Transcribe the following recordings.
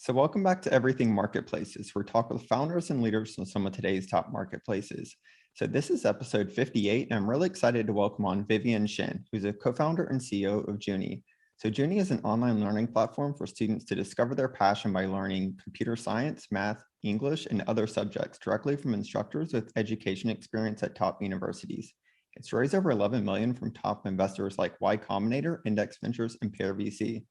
So, welcome back to Everything Marketplaces. We're talking with founders and leaders on some of today's top marketplaces. So, this is episode 58, and I'm really excited to welcome on Vivian Shin, who's a co founder and CEO of Junie. So, Junie is an online learning platform for students to discover their passion by learning computer science, math, English, and other subjects directly from instructors with education experience at top universities. It's raised over 11 million from top investors like Y Combinator, Index Ventures, and Peer VC.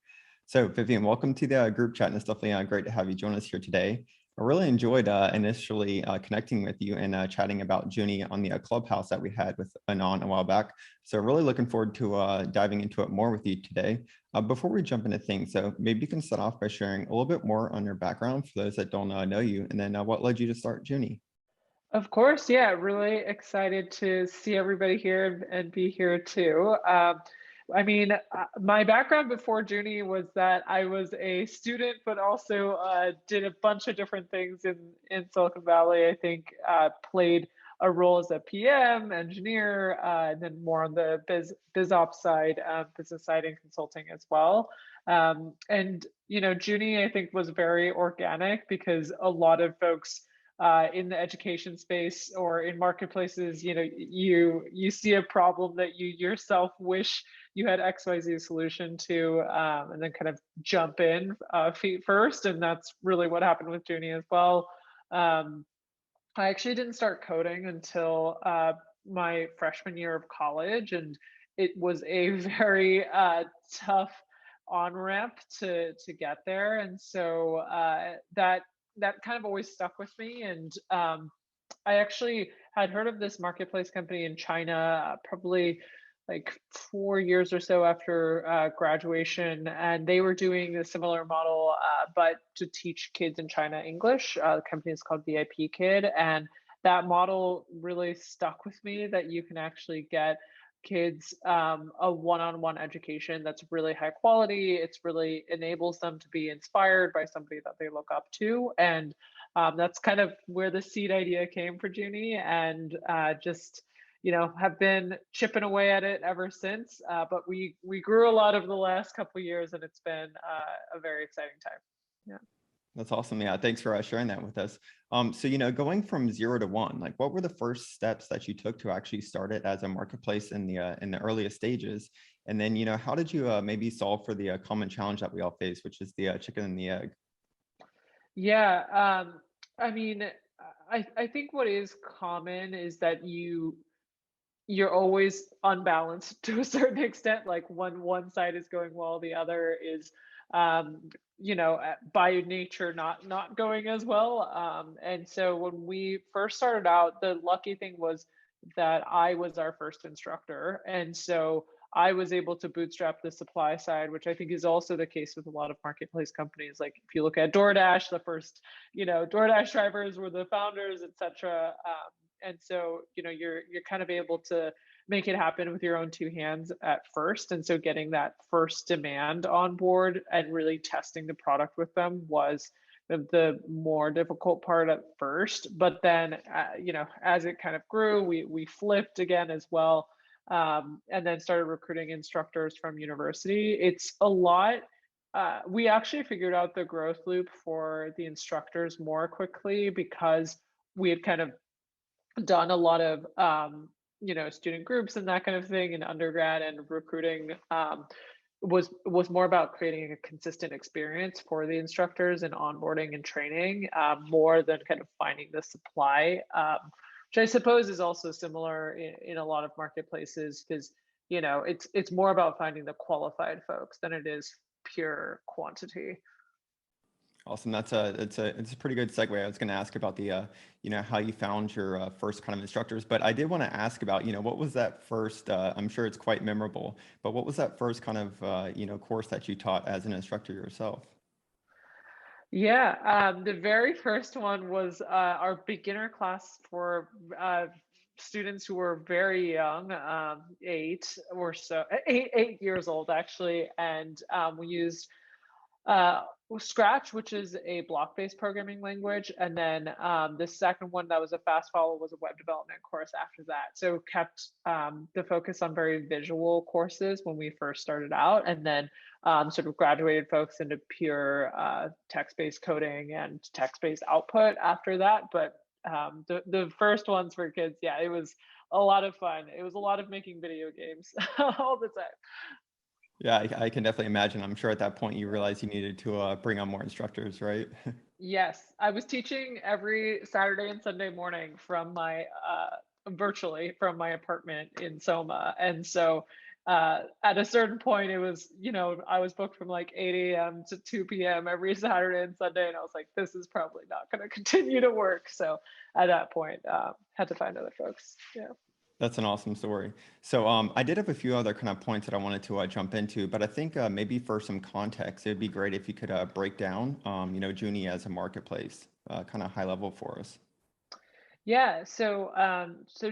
So Vivian, welcome to the group chat, and it's definitely great to have you join us here today. I really enjoyed initially connecting with you and chatting about Junie on the Clubhouse that we had with Anon a while back. So really looking forward to diving into it more with you today. Before we jump into things, so maybe you can start off by sharing a little bit more on your background for those that don't know you, and then what led you to start Junie? Of course, yeah, really excited to see everybody here and be here too. My background before Junie was that I was a student, but also did a bunch of different things in Silicon Valley. I think played a role as a PM, engineer, and then more on the biz ops side, business side, and consulting as well. And Junie I think was very organic because a lot of folks in the education space or in marketplaces, you see a problem that you yourself wish you had XYZ solution to, and then kind of jump in feet first. And that's really what happened with Junie as well. Um, I actually didn't start coding until my freshman year of college, and it was a very tough on ramp to get there, and so that kind of always stuck with me. And I actually had heard of this marketplace company in China, probably like 4 years or so after graduation, and they were doing a similar model, but to teach kids in China English. The company is called VIP Kid, and that model really stuck with me. That you can actually get kids a one-on-one education that's really high quality. It's really enables them to be inspired by somebody that they look up to, and that's kind of where the seed idea came for Junie, and just have been chipping away at it ever since. But we grew a lot over the last couple of years, and it's been a very exciting time. Yeah. That's awesome. Yeah, thanks for sharing that with us. So, going from 0 to 1, like what were the first steps that you took to actually start it as a marketplace in the earliest stages? And then, how did you maybe solve for the common challenge that we all face, which is the chicken and the egg? Yeah. I mean, I think what is common is that you're always unbalanced to a certain extent. Like when one side is going well, the other is by nature not going as well. And so when we first started out, the lucky thing was that I was our first instructor, and so I was able to bootstrap the supply side, which I think is also the case with a lot of marketplace companies. Like if you look at DoorDash, the first DoorDash drivers were the founders, etc. And so you're kind of able to make it happen with your own two hands at first. And so getting that first demand on board and really testing the product with them was the more difficult part at first. But then as it kind of grew, we flipped again as well, and then started recruiting instructors from university. It's a lot. We actually figured out the growth loop for the instructors more quickly because we had kind of done a lot of student groups and that kind of thing in undergrad, and recruiting was more about creating a consistent experience for the instructors and onboarding and training, more than kind of finding the supply, which I suppose is also similar in a lot of marketplaces, because it's more about finding the qualified folks than it is pure quantity. Awesome. It's a pretty good segue. I was going to ask about the how you found your first kind of instructors, but I did want to ask about what was that first. I'm sure it's quite memorable, but what was that first kind of course that you taught as an instructor yourself? Yeah, the very first one was our beginner class for students who were very young, 8 or so, 8 years old actually, and we used Well, Scratch, which is a block-based programming language, and then the second one that was a fast follow was a web development course after that. So kept the focus on very visual courses when we first started out, and then sort of graduated folks into pure text-based coding and text-based output after that. But the first ones for kids, yeah, it was a lot of fun. It was a lot of making video games all the time. Yeah, I can definitely imagine. I'm sure at that point you realized you needed to bring on more instructors, right? Yes, I was teaching every Saturday and Sunday morning from my virtually from my apartment in Soma. And so at a certain point it was, I was booked from like 8 a.m. to 2 p.m. every Saturday and Sunday. And I was like, this is probably not going to continue to work. So at that point, had to find other folks. Yeah. That's an awesome story. So I did have a few other kind of points that I wanted to jump into, but I think maybe for some context, it'd be great if you could break down, Junie as a marketplace, kind of high level for us. Yeah, so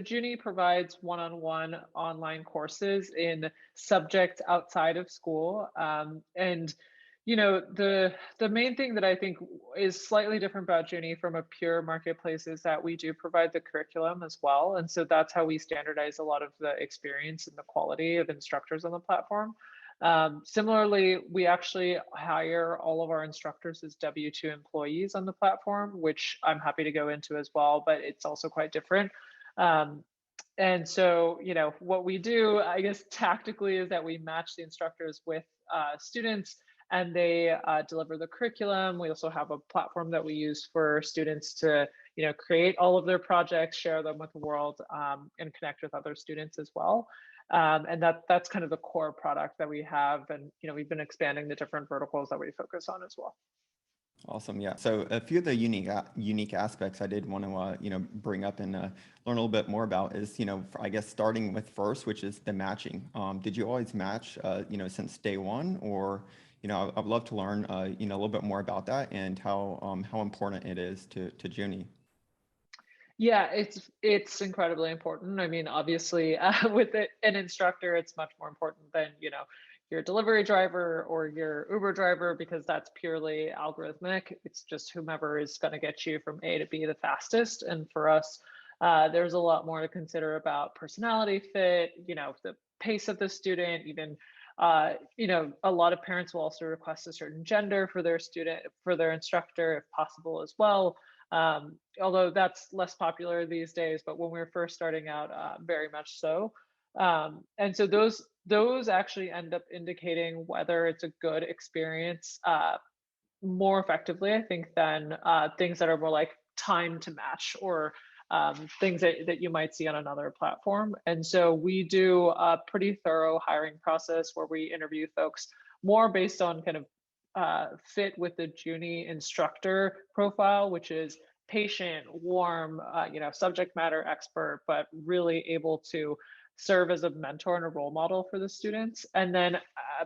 Junie provides one-on-one online courses in subjects outside of school, and the main thing that I think is slightly different about Junie from a pure marketplace is that we do provide the curriculum as well, and so that's how we standardize a lot of the experience and the quality of instructors on the platform. Similarly, we actually hire all of our instructors as W-2 employees on the platform, which I'm happy to go into as well, but it's also quite different. Um, and so, what we do, I guess, tactically is that we match the instructors with students and they deliver the curriculum. We also have a platform that we use for students to, create all of their projects, share them with the world, and connect with other students as well. And that's kind of the core product that we have. And, we've been expanding the different verticals that we focus on as well. Awesome. Yeah. So a few of the unique aspects I did want to bring up and learn a little bit more about is I guess starting with first, which is the matching. Did you always match since day one, or I'd love to learn a little bit more about that and how important it is to Junie. Yeah, it's incredibly important. I mean, obviously, with an instructor, it's much more important than your delivery driver or your Uber driver because that's purely algorithmic. It's just whomever is going to get you from A to B the fastest. And for us, there's a lot more to consider about personality fit, the pace of the student, even. A lot of parents will also request a certain gender for their student, for their instructor, if possible, as well, although that's less popular these days, but when we were first starting out, very much so. And so those actually end up indicating whether it's a good experience more effectively, I think, than things that are more like time to match or things that you might see on another platform. And so we do a pretty thorough hiring process where we interview folks more based on kind of fit with the Junie instructor profile, which is patient, warm, subject matter expert, but really able to serve as a mentor and a role model for the students. And then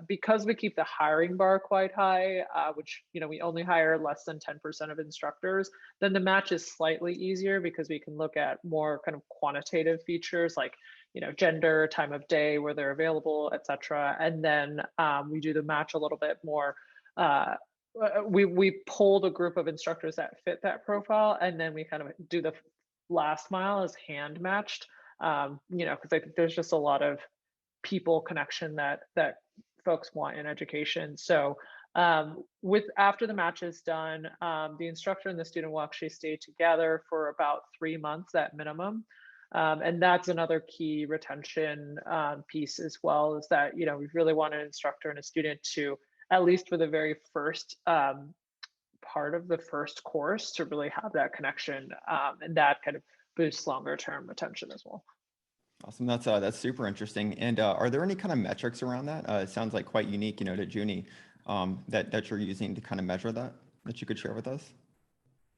because we keep the hiring bar quite high, which we only hire less than 10% of instructors, then the match is slightly easier because we can look at more kind of quantitative features like gender, time of day, where they're available, etc. And then we do the match a little bit more uh, we pulled a group of instructors that fit that profile, and then we kind of do the last mile as hand matched. Because I think there's just a lot of people connection that folks want in education. So with after the match is done, the instructor and the student will actually stay together for about 3 months at minimum. And that's another key retention piece as well, is that we really want an instructor and a student to, at least for the very first part of the first course, to really have that connection, and that kind of boosts longer term retention as well. Awesome. That's super interesting. And are there any kind of metrics around that? It sounds like quite unique, to Junie, that you're using to kind of measure that you could share with us.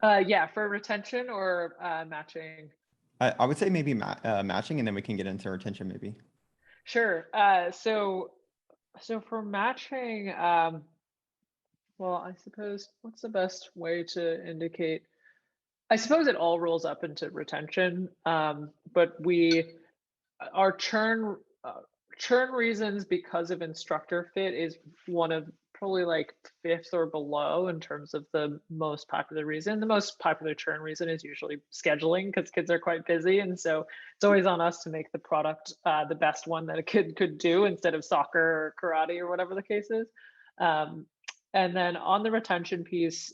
Yeah, for retention or matching. I would say maybe matching, and then we can get into retention maybe. Sure. So for matching, well, I suppose what's the best way to indicate? I suppose it all rolls up into retention, but our churn reasons because of instructor fit is one of probably like fifth or below in terms of the most popular reason. The most popular churn reason is usually scheduling because kids are quite busy. And so it's always on us to make the product the best one that a kid could do instead of soccer or karate or whatever the case is. Um, and then on the retention piece,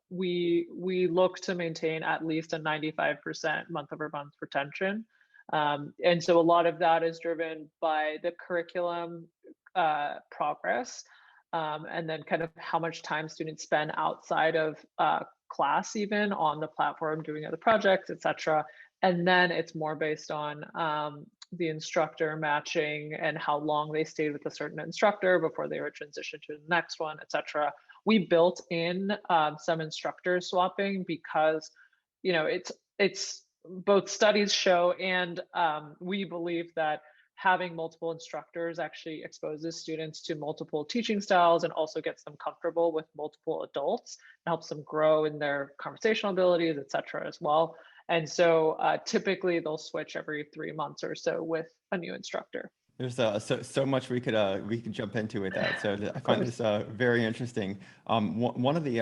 we look to maintain at least a 95% month-over-month retention. And so a lot of that is driven by the curriculum progress, and then kind of how much time students spend outside of class, even on the platform doing other projects, etc. And then it's more based on the instructor matching and how long they stayed with a certain instructor before they were transitioned to the next one, etc. We built in some instructor swapping because, it's both studies show and we believe that having multiple instructors actually exposes students to multiple teaching styles and also gets them comfortable with multiple adults and helps them grow in their conversational abilities, etc. as well. And so typically they'll switch every 3 months or so with a new instructor. There's so much we could jump into with that. So I Of find course. this one interesting. One of the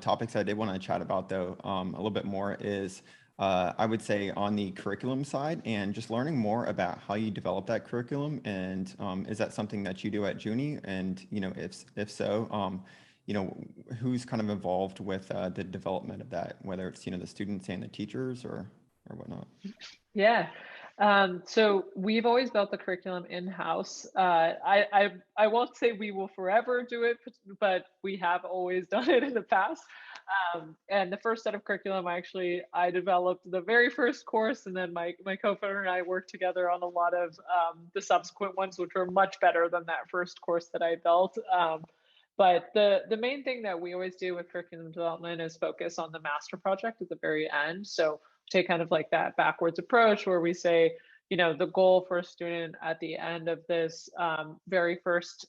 topics I did want to chat about though a little bit more is I would say on the curriculum side and just learning more about how you develop that curriculum, and is that something that you do at Junie? And if so, who's kind of involved with the development of that, whether it's the students and the teachers or whatnot. Yeah. So we've always built the curriculum in-house. I won't say we will forever do it, but we have always done it in the past. And the first set of curriculum, I developed the very first course, and then my co-founder and I worked together on a lot of the subsequent ones, which were much better than that first course that I built. But the main thing that we always do with curriculum development is focus on the master project at the very end. So take kind of like that backwards approach where we say, the goal for a student at the end of this very first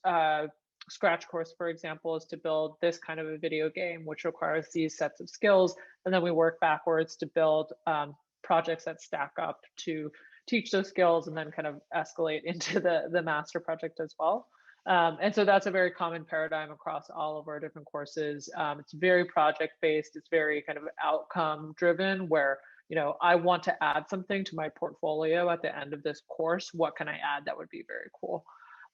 Scratch course, for example, is to build this kind of a video game, which requires these sets of skills. And then we work backwards to build projects that stack up to teach those skills and then kind of escalate into the master project as well. And so that's a very common paradigm across all of our different courses. It's very project based. It's very kind of outcome driven where, I want to add something to my portfolio at the end of this course. What can I add that would be very cool?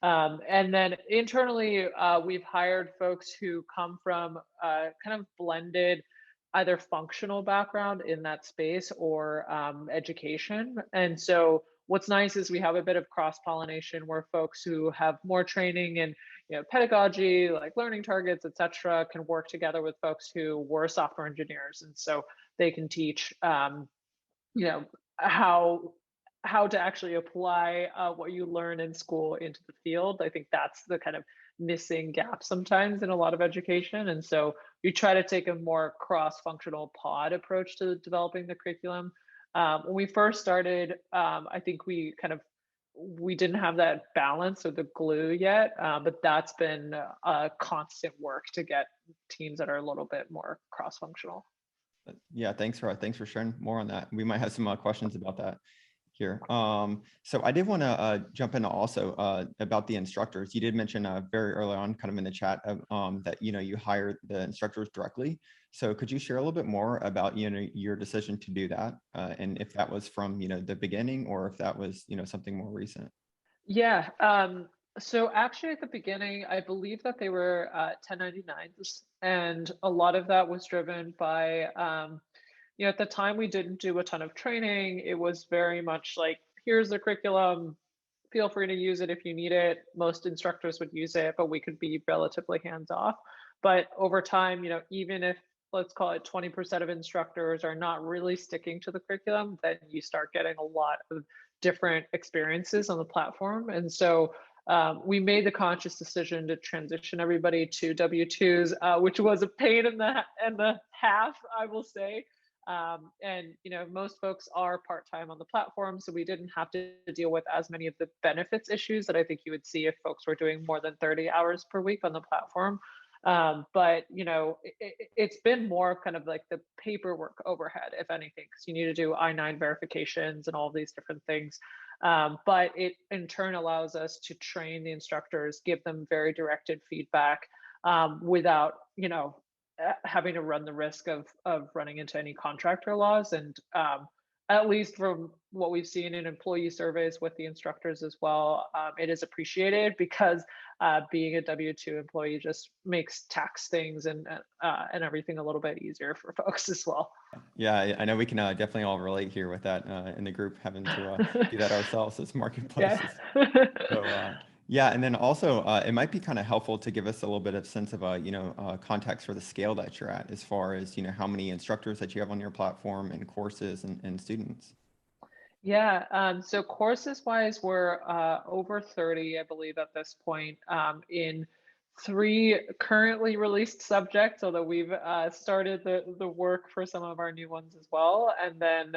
And then internally, we've hired folks who come from kind of blended either functional background in that space or education. And so what's nice is we have a bit of cross-pollination where folks who have more training in pedagogy, like learning targets, et cetera, can work together with folks who were software engineers. And so they can teach how to actually apply what you learn in school into the field. I think that's the kind of missing gap sometimes in a lot of education. And so we try to take a more cross-functional pod approach to developing the curriculum. When we first started, I think we didn't have that balance or the glue yet, but that's been a constant work to get teams that are a little bit more cross-functional. Yeah, thanks for sharing more on that. We might have some questions about that here. So I did want to jump in also about the instructors. You did mention very early on, kind of in the chat, that you hired the instructors directly. So could you share a little bit more about your decision to do that, and if that was from the beginning or if that was something more recent? Yeah. So actually, at the beginning, I believe that they were 1099s, and a lot of that was driven by, at the time we didn't do a ton of training. It was very much like, here's the curriculum, feel free to use it if you need it. Most instructors would use it, but we could be relatively hands off. But over time, even if let's call it 20% of instructors are not really sticking to the curriculum, then you start getting a lot of different experiences on the platform. And so we made the conscious decision to transition everybody to W-2s, which was a pain in the half, I will say. And most folks are part-time on the platform, so we didn't have to deal with as many of the benefits issues that I think you would see if folks were doing more than 30 hours per week on the platform. But it's been more kind of like the paperwork overhead, if anything, because you need to do I-9 verifications and all these different things. But it in turn allows us to train the instructors, give them very directed feedback, without, having to run the risk of running into any contractor laws. And at least from what we've seen in employee surveys with the instructors as well, it is appreciated because being a W-2 employee just makes tax things and everything a little bit easier for folks as well. Yeah, I know we can definitely all relate here with that in the group having to do that ourselves as Yeah. marketplaces. So yeah, and then also it might be kind of helpful to give us a little bit of sense of context for the scale that you're at, as far as how many instructors that you have on your platform and courses and students. Yeah, so courses wise, we're over 30, I believe, at this point, in three currently released subjects, although we've started the work for some of our new ones as well. And then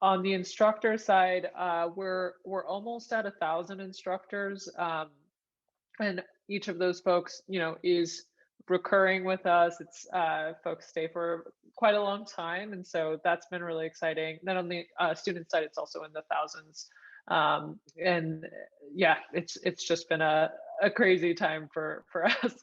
on the instructor side, we're almost at 1,000 instructors. And each of those folks, is recurring with us. It's folks stay for quite a long time, and so that's been really exciting. Then on the student side, it's also in the thousands. And yeah, it's just been a crazy time for us.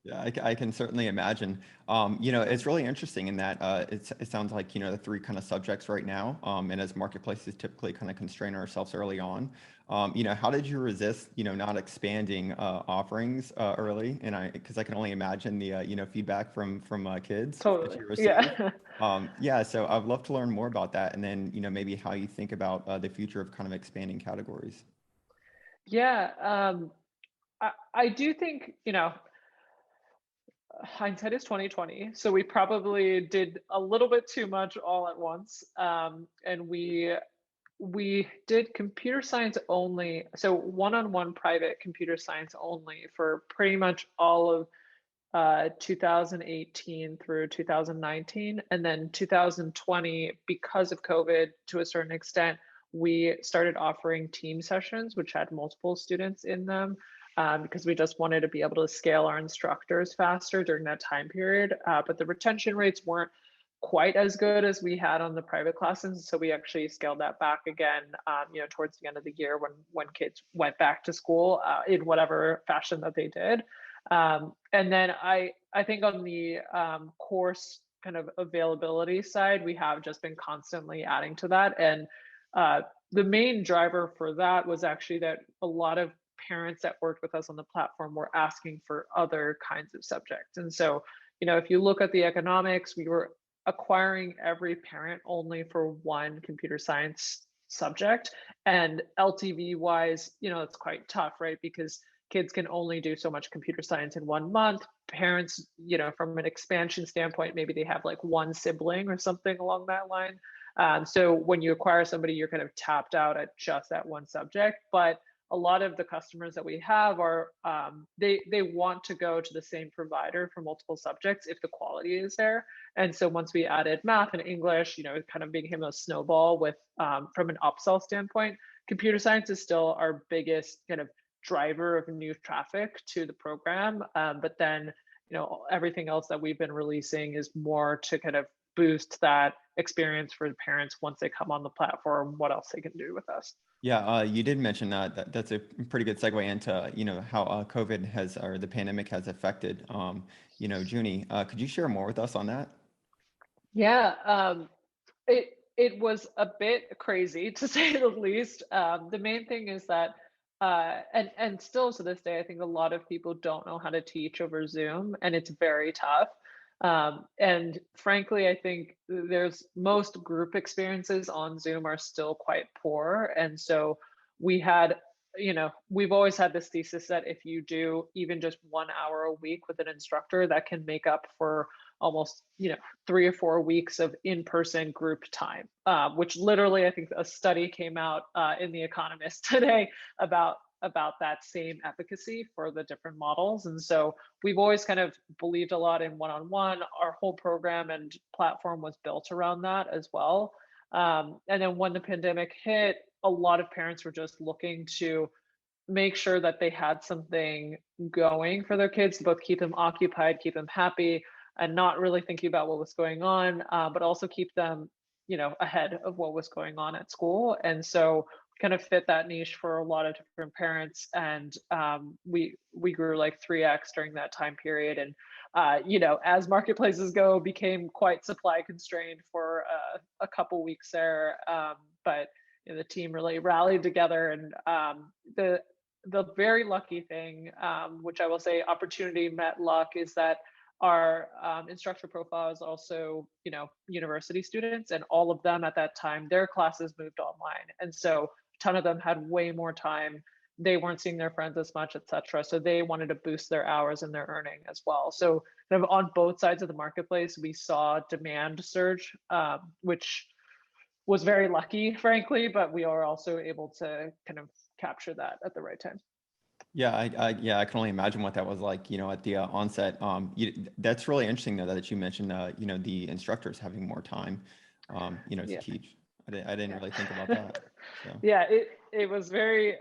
Yeah, I can certainly imagine. It's really interesting in that it sounds like, the three kind of subjects right now, and as marketplaces typically kind of constrain ourselves early on, how did you resist, not expanding offerings early? And because I can only imagine the, feedback from kids that Totally. you receive. Yeah. Yeah, so I'd love to learn more about that, and then, maybe how you think about the future of kind of expanding categories. Yeah. I do think, hindsight is 2020, so we probably did a little bit too much all at once. And we did computer science only, so one-on-one private computer science only for pretty much all of 2018 through 2019. And then 2020, because of COVID to a certain extent, we started offering team sessions, which had multiple students in them, because we just wanted to be able to scale our instructors faster during that time period. But the retention rates weren't quite as good as we had on the private classes, so we actually scaled that back again, towards the end of the year when kids went back to school in whatever fashion that they did. And then I think on the course kind of availability side, we have just been constantly adding to that. And the main driver for that was actually that a lot of parents that worked with us on the platform were asking for other kinds of subjects. And so, if you look at the economics, we were acquiring every parent only for one computer science subject. And LTV wise, it's quite tough, right? Because kids can only do so much computer science in 1 month. Parents, from an expansion standpoint, maybe they have like one sibling or something along that line. So when you acquire somebody, you're kind of tapped out at just that one subject. But a lot of the customers that we have are they want to go to the same provider for multiple subjects if the quality is there. And so once we added math and English, it kind of became a snowball with from an upsell standpoint. Computer science is still our biggest kind of driver of new traffic to the program. But then, everything else that we've been releasing is more to kind of boost that experience for the parents once they come on the platform, what else they can do with us. Yeah, you did mention that's a pretty good segue into, how COVID has, or the pandemic has affected, Junie. Could you share more with us on that? Yeah, it was a bit crazy to say the least. The main thing is that, and still to this day, I think a lot of people don't know how to teach over Zoom, and it's very tough. And frankly, I think there's most group experiences on Zoom are still quite poor, and so we had. We've always had this thesis that if you do even just 1 hour a week with an instructor, that can make up for almost 3 or 4 weeks of in-person group time, which literally I think a study came out in The Economist today about that same efficacy for the different models. And so we've always kind of believed a lot in one-on-one. Our whole program and platform was built around that as well. And then when the pandemic hit, a lot of parents were just looking to make sure that they had something going for their kids to both keep them occupied, keep them happy, and not really thinking about what was going on, but also keep them, ahead of what was going on at school. And so kind of fit that niche for a lot of different parents, and we grew like 3x during that time period. And as marketplaces go, became quite supply constrained for a couple weeks there. But the team really rallied together, and the very lucky thing, which I will say opportunity met luck, is that our instructor profile is also, university students, and all of them at that time, their classes moved online. And so a ton of them had way more time. They weren't seeing their friends as much, etc. So they wanted to boost their hours and their earning as well. So kind of on both sides of the marketplace, we saw demand surge, which was very lucky, frankly, but we are also able to kind of capture that at the right time. Yeah, I can only imagine what that was like, at the onset. That's really interesting though that you mentioned, the instructors having more time, to Yeah. teach. I didn't really think about that. So Yeah, it was very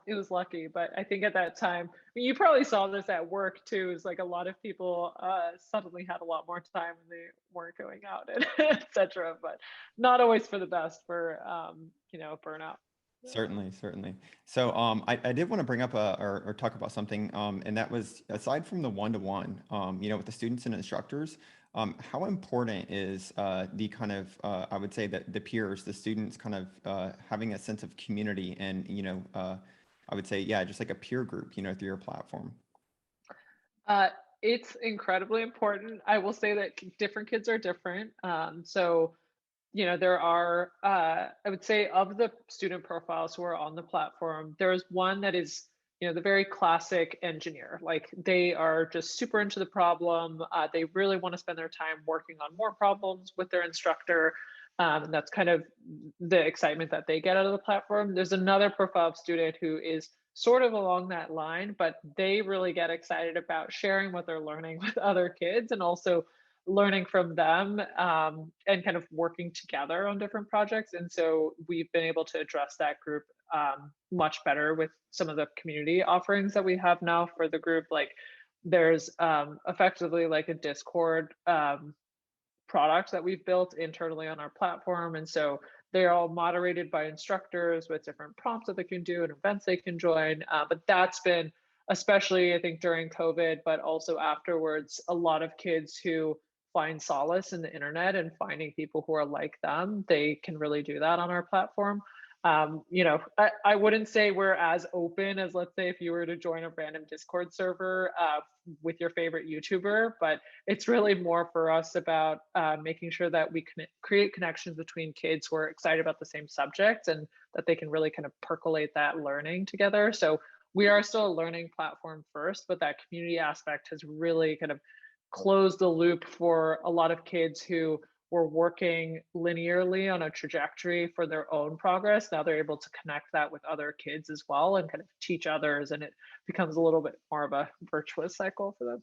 it was lucky, but I think at that time, I mean, you probably saw this at work too. Is like a lot of people suddenly had a lot more time when they weren't going out and etc. But not always for the best for burnout. Yeah. certainly. So I did want to bring up or talk about something, and that was aside from the one-to-one, with the students and instructors, how important is the kind of I would say that the peers, the students, kind of having a sense of community and I would say just like a peer group, through your platform. Uh, it's incredibly important. I will say that different kids are different. So there are, I would say, of the student profiles who are on the platform, there's one that is, the very classic engineer. Like they are just super into the problem. They really want to spend their time working on more problems with their instructor. And that's kind of the excitement that they get out of the platform. There's another profile of student who is sort of along that line, but they really get excited about sharing what they're learning with other kids and also learning from them, and kind of working together on different projects. And so we've been able to address that group much better with some of the community offerings that we have now for the group. Like there's effectively like a Discord product that we've built internally on our platform. And so they're all moderated by instructors with different prompts that they can do and events they can join. But that's been, especially I think during COVID, but also afterwards, a lot of kids who find solace in the internet and finding people who are like them, they can really do that on our platform. I wouldn't say we're as open as, let's say, if you were to join a random Discord server with your favorite YouTuber, but it's really more for us about making sure that we can create connections between kids who are excited about the same subjects and that they can really kind of percolate that learning together. So we are still a learning platform first, but that community aspect has really kind of closed the loop for a lot of kids who were working linearly on a trajectory for their own progress. Now they're able to connect that with other kids as well and kind of teach others, and it becomes a little bit more of a virtuous cycle for them.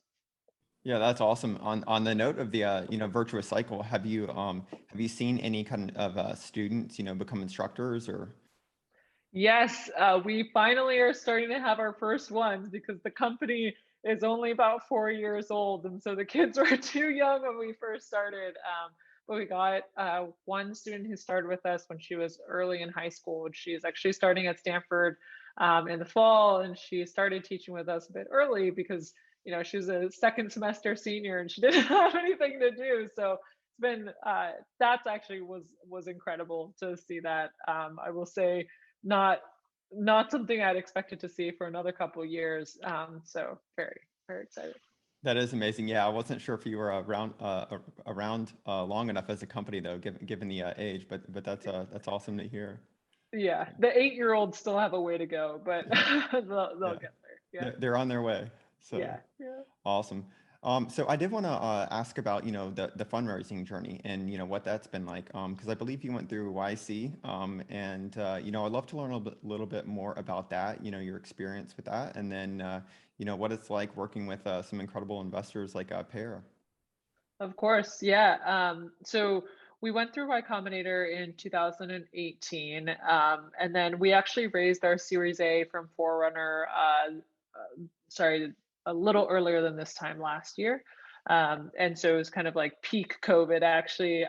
Yeah, that's awesome. On the note of the virtuous cycle, have you seen any kind of students become instructors or? Yes, we finally are starting to have our first ones because the company is only about 4 years old, and so the kids were too young when we first started. But we got one student who started with us when she was early in high school. She's actually starting at Stanford in the fall, and she started teaching with us a bit early because she was a second semester senior and she didn't have anything to do. So it's been that's actually was incredible to see that. I will say not not something I'd expected to see for another couple of years. So very, very excited. That is amazing. Yeah, I wasn't sure if you were around long enough as a company though, given the age, but that's awesome to hear. Yeah, the 8-year-olds still have a way to go, but they'll Yeah, get there. Yeah, they're on their way. So yeah, yeah. awesome. So I did want to ask about the fundraising journey and what that's been like, because I believe you went through YC, and I'd love to learn a little bit more about that, your experience with that, and then what it's like working with some incredible investors like Pear. Of course, yeah. So we went through Y Combinator in 2018, and then we actually raised our Series A from Forerunner. Sorry, a little earlier than this time last year. And so it was kind of like peak COVID actually,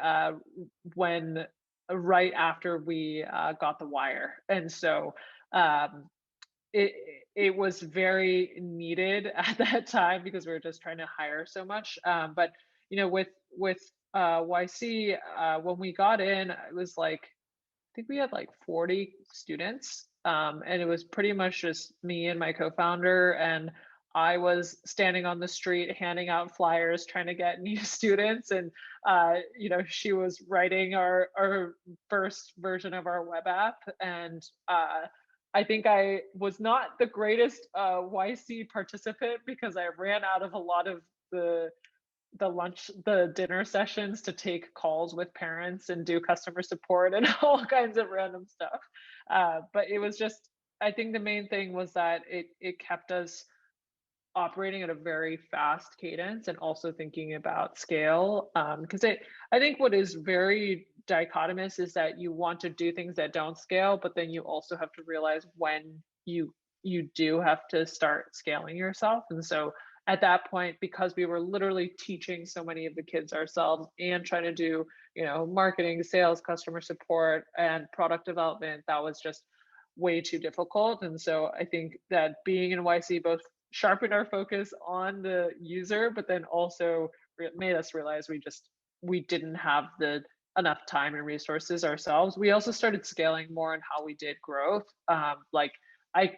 when right after we got the wire, and so um, it it was very needed at that time because we were just trying to hire so much. But with YC, when we got in, it was like I think we had like 40 students, and it was pretty much just me and my co-founder, and I was standing on the street handing out flyers, trying to get new students, and she was writing our first version of our web app, and I think I was not the greatest YC participant because I ran out of a lot of the the dinner sessions to take calls with parents and do customer support and all kinds of random stuff. But it was just, I think the main thing was that it kept us operating at a very fast cadence and also thinking about scale. Because I think what is very dichotomous is that you want to do things that don't scale, but then you also have to realize when you do have to start scaling yourself. And so at that point, because we were literally teaching so many of the kids ourselves and trying to do, marketing, sales, customer support, and product development, that was just way too difficult. And so I think that being in YC both sharpened our focus on the user, but then also made us realize we didn't have the enough time and resources ourselves. We also started scaling more in how we did growth. Like I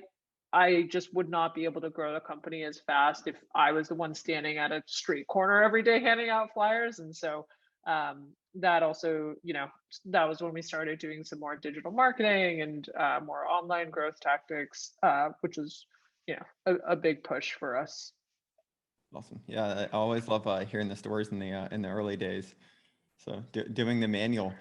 I just would not be able to grow the company as fast if I was the one standing at a street corner every day handing out flyers. And so that also, that was when we started doing some more digital marketing and more online growth tactics, which was, a big push for us. Awesome. Yeah, I always love hearing the stories in the early days. So doing the manual.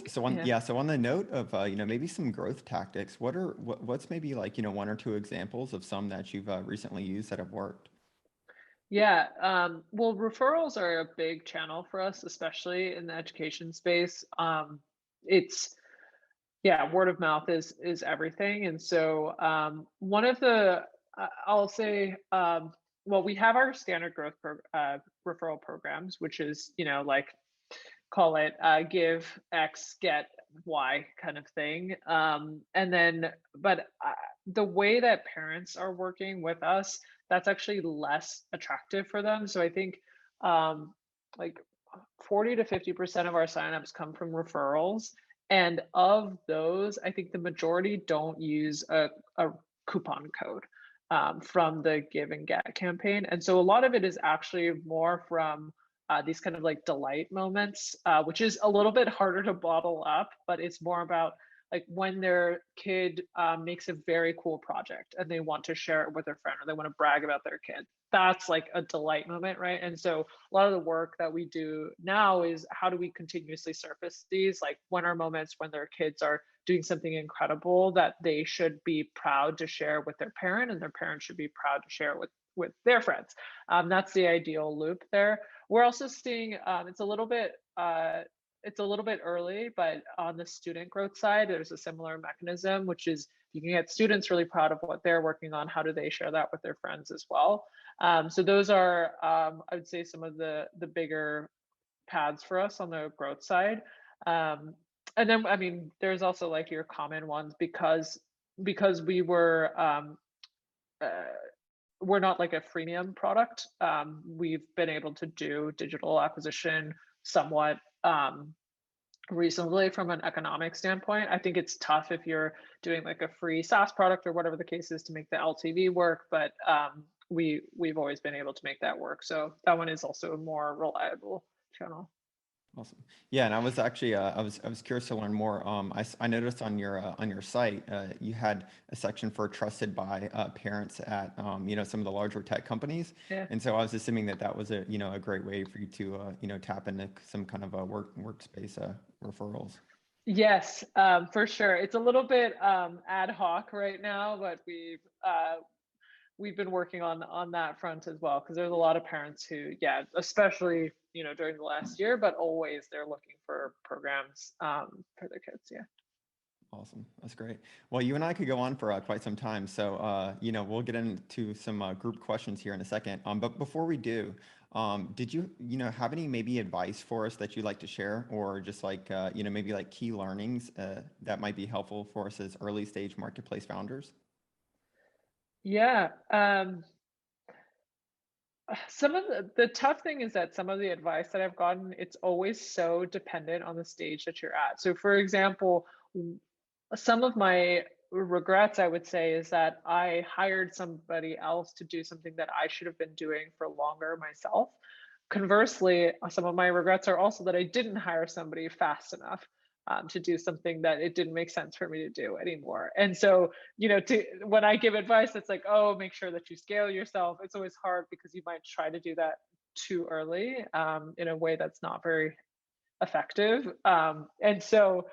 So on Yeah. yeah, so on the note of maybe some growth tactics, what's maybe like one or two examples of some that you've recently used that have worked? Yeah. Well, referrals are a big channel for us, especially in the education space. It's Yeah, word of mouth is everything. And so one of the I'll say, well, we have our standard growth referral programs, which is like call it give X get Y kind of thing. And then, but the way that parents are working with us, that's actually less attractive for them. So I think like 40 to 50% of our signups come from referrals. And of those, I think the majority don't use a coupon code from the Give and Get campaign. And so a lot of it is actually more from these kind of like delight moments, which is a little bit harder to bottle up, but it's more about like when their kid makes a very cool project and they want to share it with their friend or they want to brag about their kid. That's like a delight moment, right? And so a lot of the work that we do now is how do we continuously surface these? Like when are moments when their kids are doing something incredible that they should be proud to share with their parent and their parent should be proud to share with their friends. That's the ideal loop there. We're also seeing it's a little bit early, but on the student growth side, there's a similar mechanism, which is you can get students really proud of what they're working on. How do they share that with their friends as well? So those are, I would say, some of the bigger paths for us on the growth side. And then, I mean, there's also like your common ones because uh, we're not like a freemium product. We've been able to do digital acquisition somewhat reasonably from an economic standpoint. I think it's tough if you're doing like a free SaaS product or whatever the case is to make the LTV work, but we've always been able to make that work. So that one is also a more reliable channel. Awesome. Yeah, and I was actually I was curious to learn more. I noticed on your site you had a section for trusted by parents at some of the larger tech companies, Yeah. and so I was assuming that that was a great way for you to tap into some kind of a workspace referrals. Yes, for sure. It's a little bit ad hoc right now, but we've been working on that front as well because there's a lot of parents who, yeah, especially during the last year, but always they're looking for programs for their kids. Yeah. Awesome. That's great. Well, you and I could go on for quite some time. So, we'll get into some group questions here in a second. But before we do, did you have any maybe advice for us that you'd like to share, or just like, maybe like key learnings that might be helpful for us as early stage marketplace founders? Yeah. Some of the tough thing is that some of the advice that I've gotten, it's always so dependent on the stage that you're at. So, for example, some of my regrets, I would say, is that I hired somebody else to do something that I should have been doing for longer myself. Conversely, some of my regrets are also that I didn't hire somebody fast enough to do something that it didn't make sense for me to do anymore. And so, when I give advice, it's like, oh, make sure that you scale yourself. It's always hard because you might try to do that too early in a way that's not very effective. And so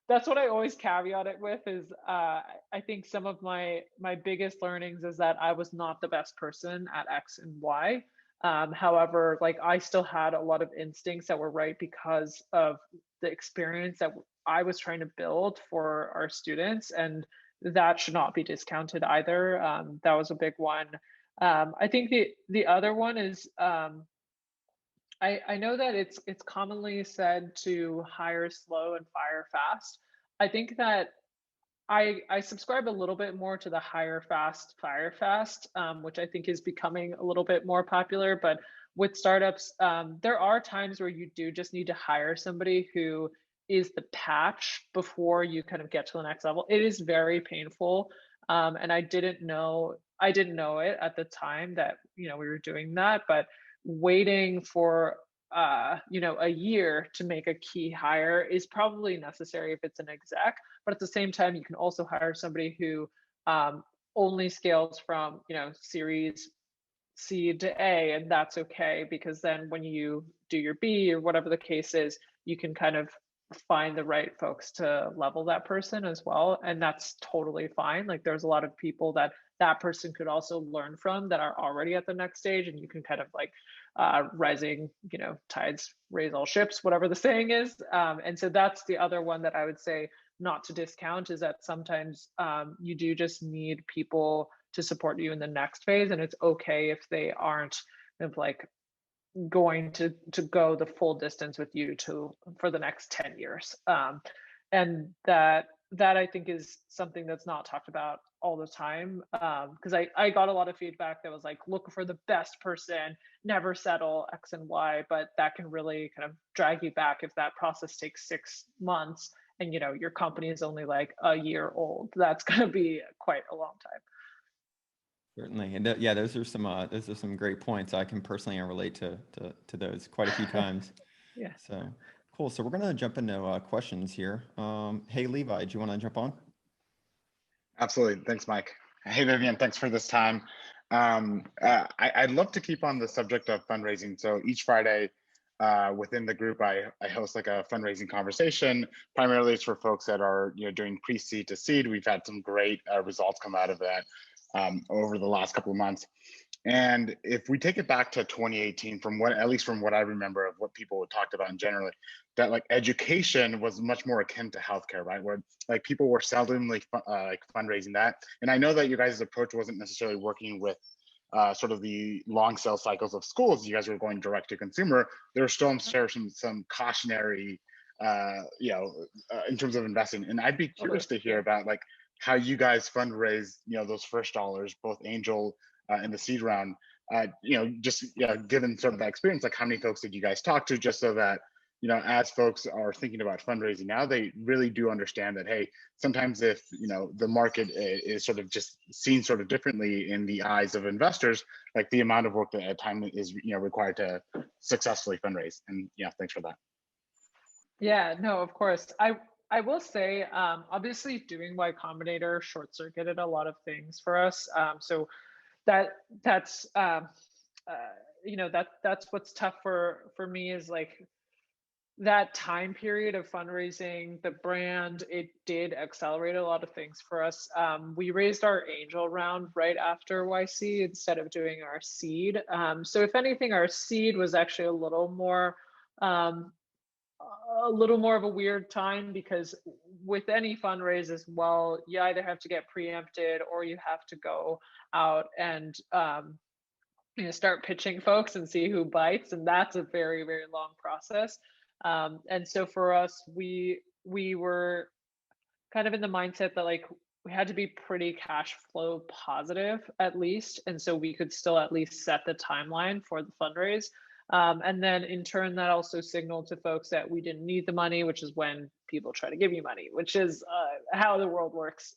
that's what I always caveat it with is I think some of my biggest learnings is that I was not the best person at X and Y. However, like I still had a lot of instincts that were right because of the experience that I was trying to build for our students, and that should not be discounted either. That was a big one. I think the other one is I know that it's commonly said to hire slow and fire fast. I think that I subscribe a little bit more to the hire fast, fire fast, which I think is becoming a little bit more popular. But with startups, there are times where you do just need to hire somebody who is the patch before you kind of get to the next level. It is very painful, and I didn't know it at the time that we were doing that, but waiting for a year to make a key hire is probably necessary if it's an exec, but at the same time you can also hire somebody who um, only scales from series C to A, and that's okay because then when you do your B or whatever the case is, you can kind of find the right folks to level that person as well, and that's totally fine. Like there's a lot of people that person could also learn from that are already at the next stage, and you can kind of like rising, tides raise all ships, whatever the saying is. And so that's the other one that I would say not to discount is that sometimes you do just need people to support you in the next phase, and it's okay if they aren't kind of like going to go the full distance with you to for the next 10 years. And that I think is something that's not talked about all the time, because I got a lot of feedback that was like look for the best person, never settle X and Y, but that can really kind of drag you back if that process takes 6 months and your company is only like a year old. That's going to be quite a long time. Certainly. And yeah, those are some great points. I can personally relate to those quite a few times. Yeah. So cool. So we're gonna jump into questions here. Hey Levi, do you want to jump on? Absolutely. Thanks, Mike. Hey, Vivian, thanks for this time. I'd love to keep on the subject of fundraising. So each Friday within the group, I host like a fundraising conversation. Primarily, it's for folks that are doing pre-seed to seed. We've had some great results come out of that over the last couple of months. And if we take it back to 2018, at least from what I remember of what people talked about in general, that like education was much more akin to healthcare, right? Where like people were seldomly like fundraising that. And I know that your guys' approach wasn't necessarily working with sort of the long sales cycles of schools. You guys were going direct to consumer. There were still some cautionary, in terms of investing. And I'd be curious to hear about like how you guys fundraise, those first dollars, both angel in the seed round. Given sort of that experience, like how many folks did you guys talk to, just so that as folks are thinking about fundraising now, they really do understand that, hey, sometimes if the market is sort of just seen sort of differently in the eyes of investors, like the amount of work that at time is required to successfully fundraise. And yeah, thanks for that. Yeah, no, of course. I will say, obviously doing Y Combinator short circuited a lot of things for us. So that's that's what's tough for me is like that time period of fundraising, the brand, it did accelerate a lot of things for us. We raised our angel round right after YC instead of doing our seed. So if anything, our seed was actually a little more a little more of a weird time because with any fundraise as well, you either have to get preempted or you have to go out and start pitching folks and see who bites, and that's a very very long process. And so for us, we were kind of in the mindset that like we had to be pretty cash flow positive at least, and so we could still at least set the timeline for the fundraise. And then in turn, that also signaled to folks that we didn't need the money, which is when people try to give you money, which is how the world works,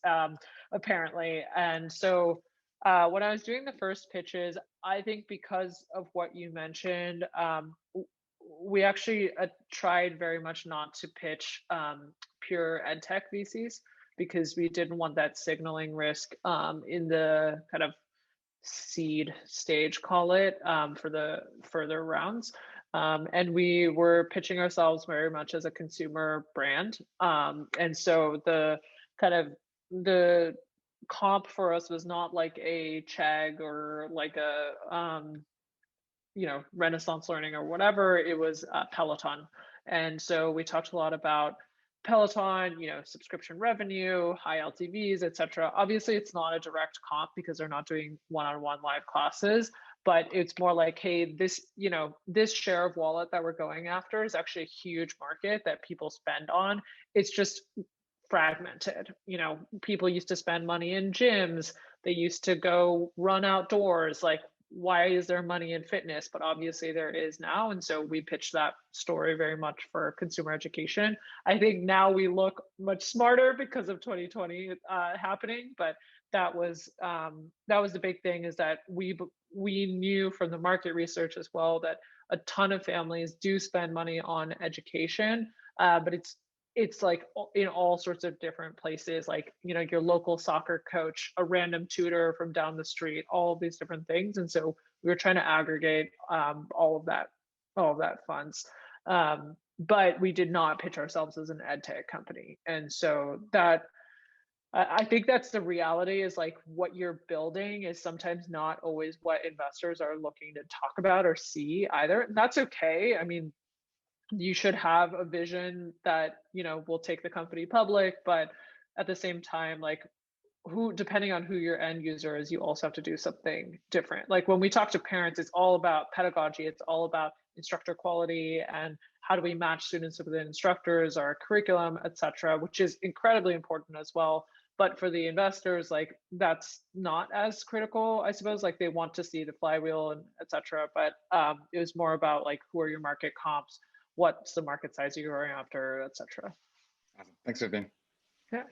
apparently. And so when I was doing the first pitches, I think because of what you mentioned, we actually tried very much not to pitch pure ed tech VCs because we didn't want that signaling risk in the kind of seed stage, call it, for the further rounds. And we were pitching ourselves very much as a consumer brand. And so the kind of the comp for us was not like a Chegg or like a Renaissance Learning or whatever. It was Peloton. And so we talked a lot about Peloton, subscription revenue, high LTVs, et cetera. Obviously, it's not a direct comp because they're not doing one-on-one live classes, but it's more like, hey, this share of wallet that we're going after is actually a huge market that people spend on. It's just fragmented. People used to spend money in gyms. They used to go run outdoors. Like, why is there money in fitness? But obviously there is now. And so we pitched that story very much for consumer education. I think now we look much smarter because of 2020 happening, but that was the big thing, is that we knew from the market research as well that a ton of families do spend money on education, but it's like in all sorts of different places, like your local soccer coach, a random tutor from down the street, all of these different things. And so we were trying to aggregate all of that funds, but we did not pitch ourselves as an ed tech company. And so that, I think that's the reality, is like what you're building is sometimes not always what investors are looking to talk about or see either. And that's okay. I mean, you should have a vision that will take the company public, but at the same time, like, depending on who your end user is, you also have to do something different. Like when we talk to parents, it's all about pedagogy, it's all about instructor quality and how do we match students with instructors, our curriculum, etc., which is incredibly important as well. But for the investors, like, that's not as critical, I suppose. Like, they want to see the flywheel and etc. But it was more about like, who are your market comps, what's the market size you're going after, etc. Awesome. Thanks, Vivian. Yeah,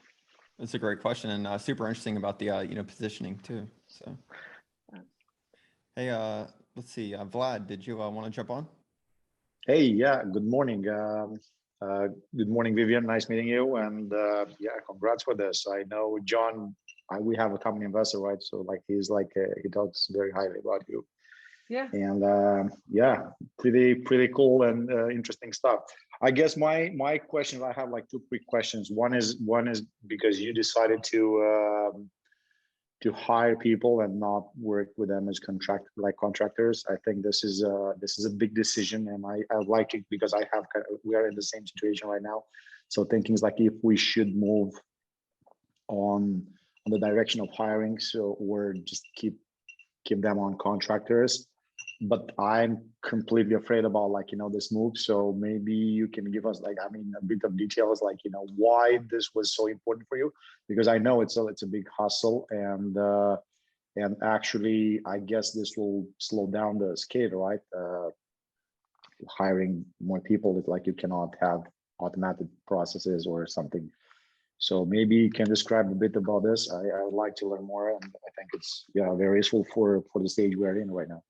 that's a great question, and super interesting about the positioning too. So, hey, let's see, Vlad, did you want to jump on? Hey, yeah. Good morning. Good morning, Vivian. Nice meeting you. And yeah, congrats for this. I know John. We have a common investor, right? So like he talks very highly about you. Yeah. And yeah, pretty cool and interesting stuff. I guess my questions, I have like two quick questions. One is because you decided to hire people and not work with them as contractors. I think this is a big decision, and I like it because we are in the same situation right now. So thinking is like if we should move on the direction of hiring, or just keep them on contractors. But I'm completely afraid about this move. So maybe you can give us a bit of details, why this was so important for you, because I know it's a big hustle, and actually I guess this will slow down the scale, right? Hiring more people, it's like you cannot have automated processes or something. So maybe you can describe a bit about this. I would like to learn more, and I think it's very useful for the stage we're in right now.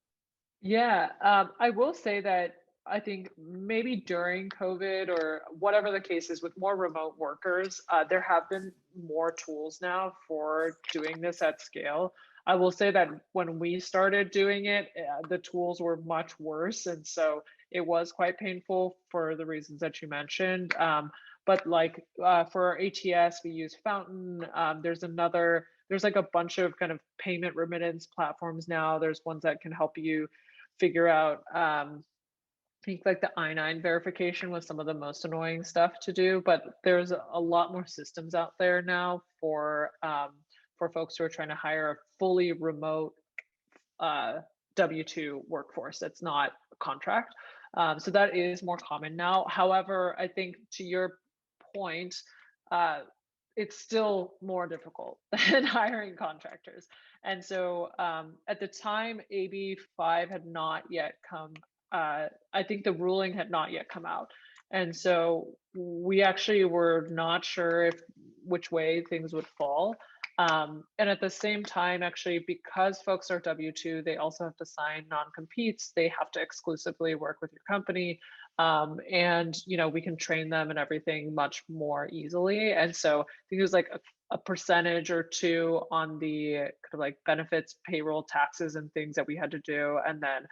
Yeah, I will say that I think maybe during COVID or whatever the case is, with more remote workers, there have been more tools now for doing this at scale. I will say that when we started doing it, the tools were much worse. And so it was quite painful for the reasons that you mentioned. But like for our ATS, we use Fountain. There's like a bunch of kind of payment remittance platforms now. There's ones that can help you figure out think like the I-9 verification was some of the most annoying stuff to do, but there's a lot more systems out there now for folks who are trying to hire a fully remote W-2 workforce that's not a contract. So that is more common now. However, I think to your point, it's still more difficult than hiring contractors. And so at the time, AB 5 had not yet come, I think the ruling had not yet come out. And so we actually were not sure which way things would fall. And at the same time, actually, because folks are W-2, they also have to sign non-competes. They have to exclusively work with your company. And, we can train them and everything much more easily. And so I think it was like a percentage or two on the kind of like benefits, payroll, taxes, and things that we had to do, and then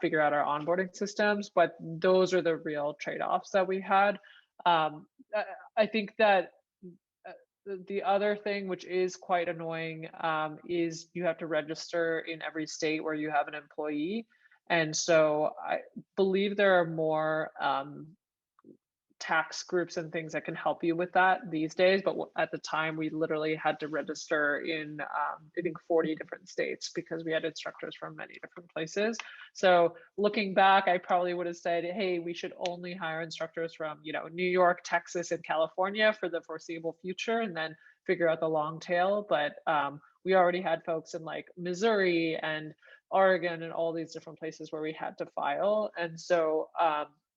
figure out our onboarding systems. But those are the real trade-offs that we had. I think that the other thing, which is quite annoying, is you have to register in every state where you have an employee. And so I believe there are more tax groups and things that can help you with that these days. But at the time, we literally had to register in, I think, 40 different states because we had instructors from many different places. So looking back, I probably would have said, hey, we should only hire instructors from, New York, Texas, and California for the foreseeable future, and then figure out the long tail. But we already had folks in like Missouri and Oregon and all these different places where we had to file. And so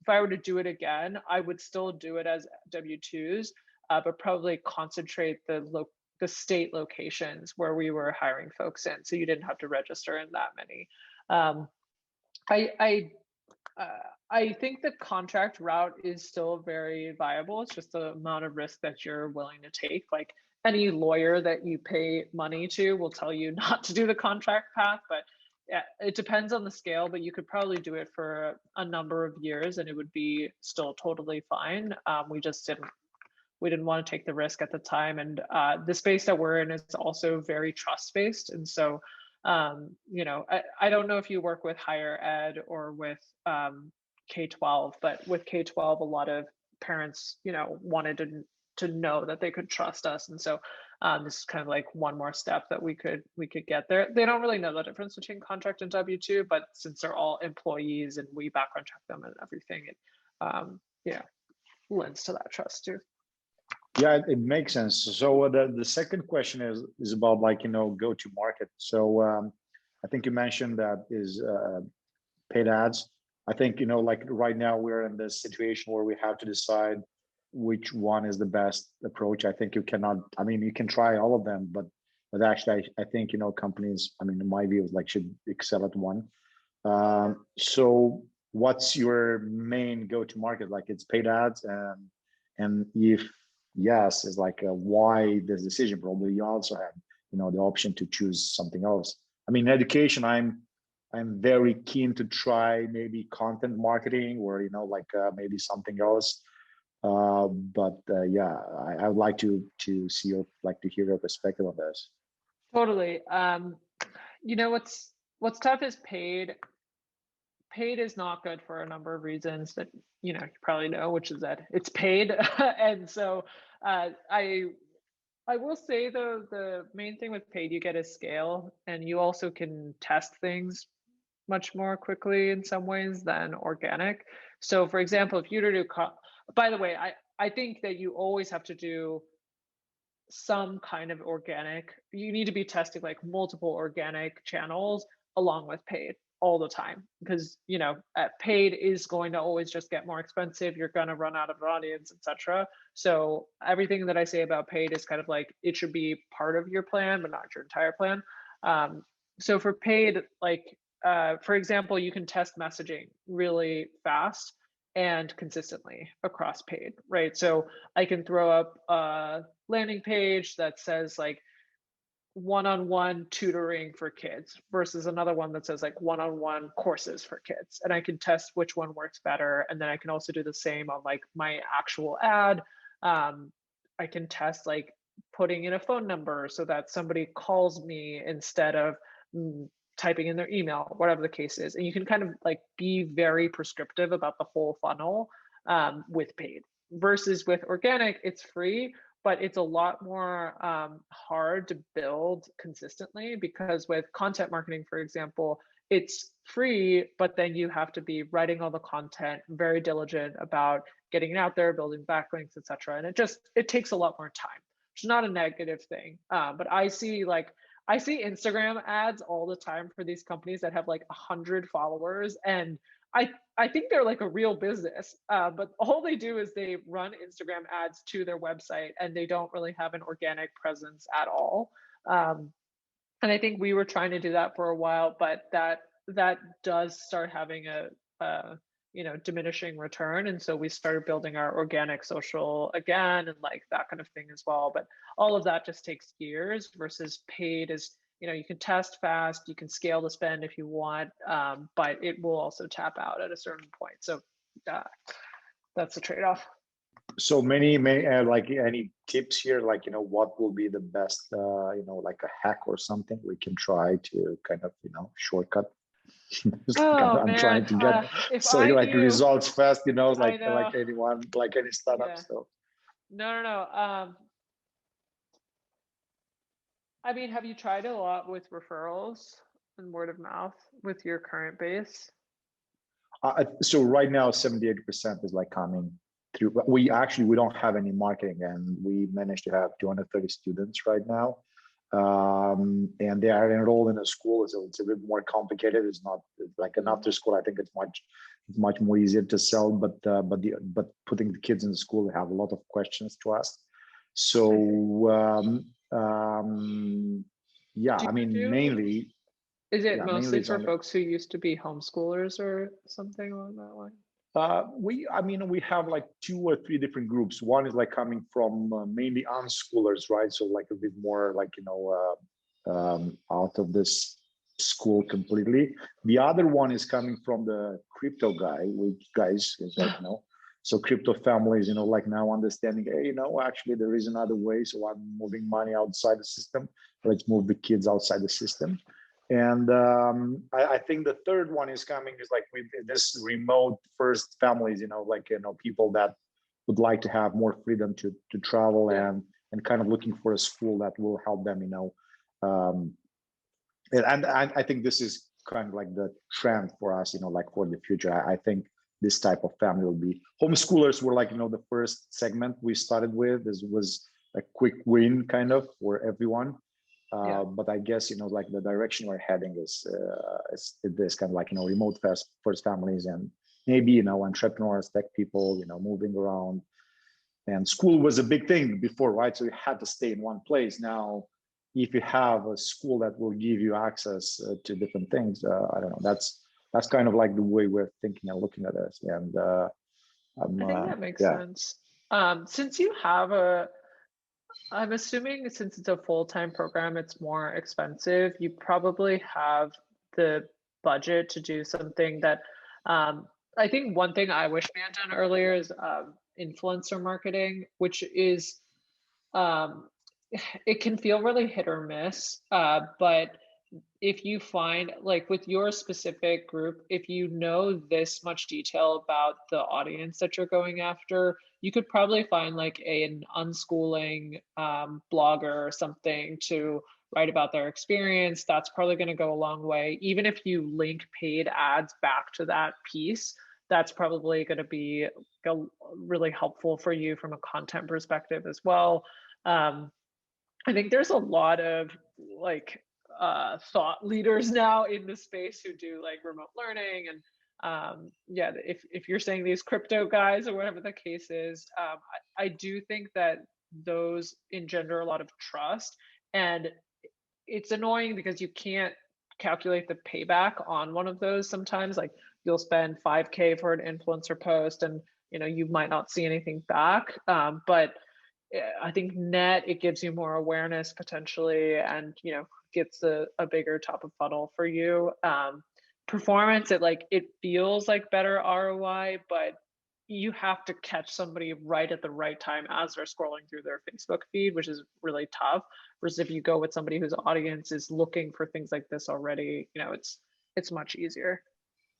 if I were to do it again, I would still do it as W-2s, but probably concentrate the state locations where we were hiring folks in, so you didn't have to register in that many. I think the contract route is still very viable. It's just the amount of risk that you're willing to take. Like any lawyer that you pay money to will tell you not to do the contract path, but yeah, it depends on the scale, but you could probably do it for a number of years and it would be still totally fine. We didn't want to take the risk at the time. And the space that we're in is also very trust-based. And so, I don't know if you work with higher ed or with K-12, but with K-12, a lot of parents, wanted to know that they could trust us. And so this is kind of like one more step that we could get there. They don't really know the difference between contract and W-2, but since they're all employees and we background check them and everything, it lends to that trust too. Yeah, it makes sense. So the second question is about go to market. So I think you mentioned that is paid ads. I think like right now we're in this situation where we have to decide which one is the best approach. I think you cannot, you can try all of them, but actually I think companies, in my view, should excel at one. So what's your main go-to market? Like it's paid ads, and if yes, is why this decision? Probably you also have the option to choose something else. Education, I'm very keen to try maybe content marketing or maybe something else. But yeah, I would like to see to hear your perspective on this. Totally. What's tough is paid. Paid is not good for a number of reasons that you probably know, which is that it's paid. And so I will say though, the main thing with paid, you get a scale, and you also can test things much more quickly in some ways than organic. So for example, if you were to do, by the way, I think that you always have to do some kind of organic. You need to be testing like multiple organic channels along with paid all the time, because paid is going to always just get more expensive. You're going to run out of an audience, etc. So everything that I say about paid is kind of like it should be part of your plan, but not your entire plan. So for paid, for example, you can test messaging really fast and consistently across paid, right? So I can throw up a landing page that says like one-on-one tutoring for kids versus another one that says like one-on-one courses for kids, and I can test which one works better. And then I can also do the same on like my actual ad. I can test like putting in a phone number so that somebody calls me instead of typing in their email, whatever the case is. And you can kind of like be very prescriptive about the whole funnel with paid. Versus with organic, it's free, but it's a lot more hard to build consistently, because with content marketing, for example, it's free, but then you have to be writing all the content, very diligent about getting it out there, building backlinks, etc. And it takes a lot more time. It's not a negative thing, but I see Instagram ads all the time for these companies that have like 100 followers, and I think they're like a real business, but all they do is they run Instagram ads to their website, and they don't really have an organic presence at all. And I think we were trying to do that for a while, but that does start having a diminishing return. And so we started building our organic social again, and like that kind of thing as well. But all of that just takes years, versus paid is, you can test fast, you can scale the spend if you want, but it will also tap out at a certain point. So that's the trade-off. So many like any tips here, like what will be the best like a hack or something we can try to kind of shortcut. I'm trying to get results fast, like anyone, like any startup. Yeah. So no. I mean, have you tried a lot with referrals and word of mouth with your current base? So right now, 78% is like coming through. We don't have any marketing, and we managed to have 230 students right now. And they are enrolled in a school, so it's a bit more complicated. It's not like an after school. I think it's much more easier to sell, but putting the kids in the school, they have a lot of questions to ask. So yeah, I mean, mainly. Is it mostly for folks who used to be homeschoolers or something along that line? We have like 2 or 3 different groups. One is like coming from mainly unschoolers, right? So like a bit more like, out of this school completely. The other one is coming from the crypto guys, is like, so crypto families, like now understanding, hey, actually there is another way. So I'm moving money outside the system. Let's move the kids outside the system. And I think the third one is coming is like with this remote first families, people that would like to have more freedom to travel and kind of looking for a school that will help them, and I think this is kind of like the trend for us, like for the future. I think this type of family will be homeschoolers were like, the first segment we started with. This was a quick win kind of for everyone. But I guess, like the direction we're heading is this kind of like, remote first families, and maybe, entrepreneurs, tech people, moving around. And school was a big thing before, right? So you had to stay in one place. Now, if you have a school that will give you access to different things, I don't know, that's kind of like the way we're thinking and looking at this. And I think that makes sense. Since you have I'm assuming since it's a full-time program, it's more expensive. You probably have the budget to do something that I think one thing I wish we had done earlier is influencer marketing, which is it can feel really hit or miss. But if you find, like with your specific group, if you know this much detail about the audience that you're going after, you could probably find like an unschooling blogger or something to write about their experience. That's probably going to go a long way. Even if you link paid ads back to that piece, that's probably going to be really helpful for you from a content perspective as well. I think there's a lot of like thought leaders now in the space who do like remote learning, and if you're saying these crypto guys or whatever the case is, I do think that those engender a lot of trust, and it's annoying because you can't calculate the payback on one of those. Sometimes like you'll spend 5K for an influencer post and you might not see anything back, but I think net it gives you more awareness potentially, and gets a bigger top of funnel for you. Performance, it feels like better ROI, but you have to catch somebody right at the right time as they're scrolling through their Facebook feed, which is really tough. Versus if you go with somebody whose audience is looking for things like this already, it's much easier.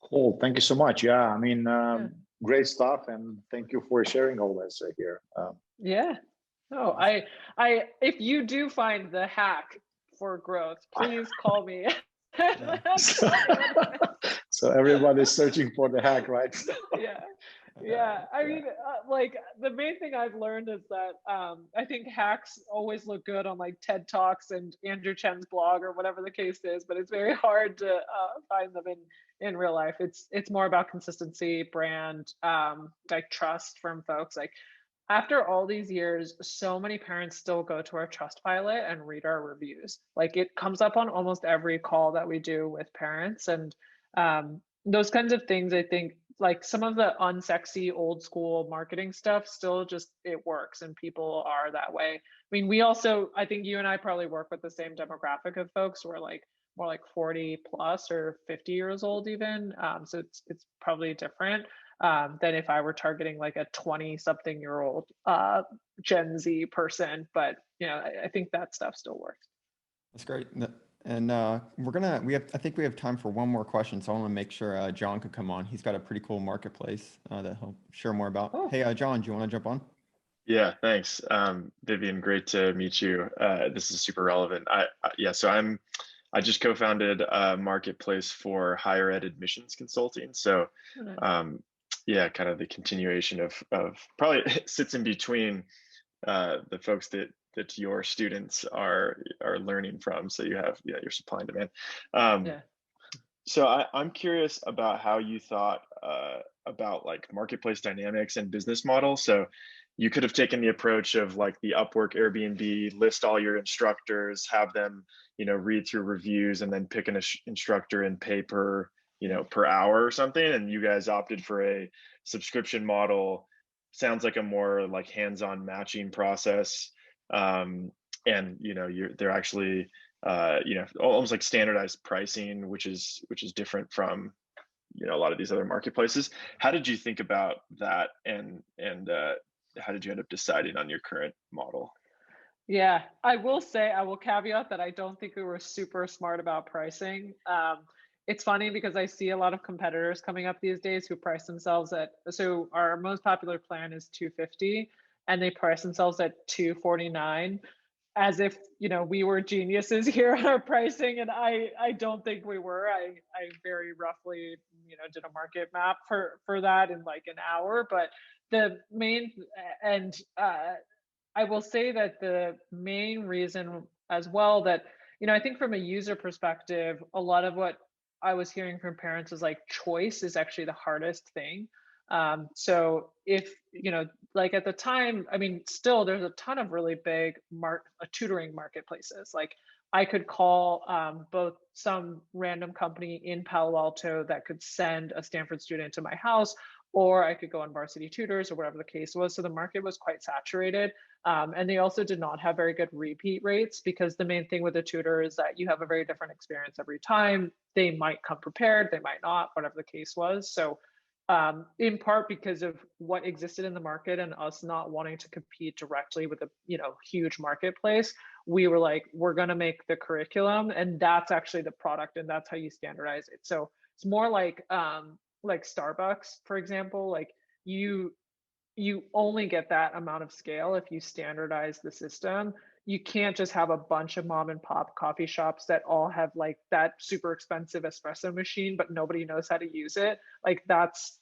Cool. Thank you so much. Yeah, I mean, Yeah. great stuff, and thank you for sharing all this here. Yeah. No, if you do find the hack for growth, please call me. So everybody's searching for the hack, right? Yeah. I mean, like the main thing I've learned is that I think hacks always look good on like TED Talks and Andrew Chen's blog or whatever the case is, but it's very hard to find them in real life. It's more about consistency, brand, like trust from folks. Like after all these years, so many parents still go to our Trustpilot and read our reviews. Like it comes up on almost every call that we do with parents, and those kinds of things. I think like some of the unsexy old school marketing stuff still just it works, and people are that way. I mean, we also, I think you and I probably work with the same demographic of folks who are like more like 40 plus or 50 years old even. So it's probably different than if I were targeting like a 20-something-year-old Gen Z person. But I think that stuff still works. That's great. And I think we have time for one more question. So I want to make sure John could come on. He's got a pretty cool marketplace that he'll share more about. Oh. Hey, John, do you want to jump on? Yeah, thanks. Vivian, great to meet you. This is super relevant. So I just co-founded a marketplace for higher ed admissions consulting. So kind of the continuation of probably sits in between the folks that your students are learning from. So you have your supply and demand. So I'm curious about how you thought about like marketplace dynamics and business models. So you could have taken the approach of like the Upwork, Airbnb, list all your instructors, have them read through reviews, and then pick an instructor and pay per hour or something. And you guys opted for a subscription model. Sounds like a more like hands-on matching process. And they're actually almost like standardized pricing, which is different from a lot of these other marketplaces. How did you think about that, and how did you end up deciding on your current model? Yeah, I will say, I will caveat that I don't think we were super smart about pricing. It's funny because I see a lot of competitors coming up these days who price themselves so our most popular plan is $250, and they price themselves at $249, as if we were geniuses here on our pricing, and I don't think we were. I very roughly did a market map for that in like an hour, but the main and I will say that the main reason as well that I think from a user perspective, a lot of what I was hearing from parents is like choice is actually the hardest thing. So if, like at the time, I mean, still there's a ton of really big tutoring marketplaces. Like I could call both some random company in Palo Alto that could send a Stanford student to my house, or I could go on Varsity Tutors or whatever the case was. So the market was quite saturated. And they also did not have very good repeat rates, because the main thing with a tutor is that you have a very different experience every time. They might come prepared, they might not, whatever the case was. So in part because of what existed in the market and us not wanting to compete directly with a huge marketplace, we were like, we're going to make the curriculum, and that's actually the product, and that's how you standardize it. So it's more like Starbucks, for example. Like you only get that amount of scale if you standardize the system. You can't just have a bunch of mom and pop coffee shops that all have like that super expensive espresso machine, but nobody knows how to use it. Like that's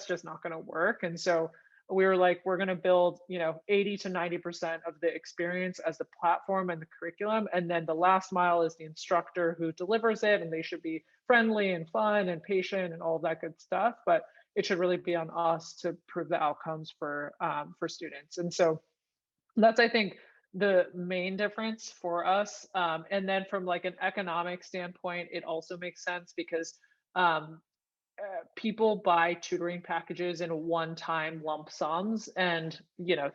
just not going to work. And so we were like, we're going to build 80 to 90% of the experience as the platform and the curriculum, and then the last mile is the instructor who delivers it, and they should be friendly and fun and patient and all of that good stuff. But it should really be on us to prove the outcomes for students. And so that's, I think, the main difference for us. And then from like an economic standpoint, it also makes sense because people buy tutoring packages in one-time lump sums, and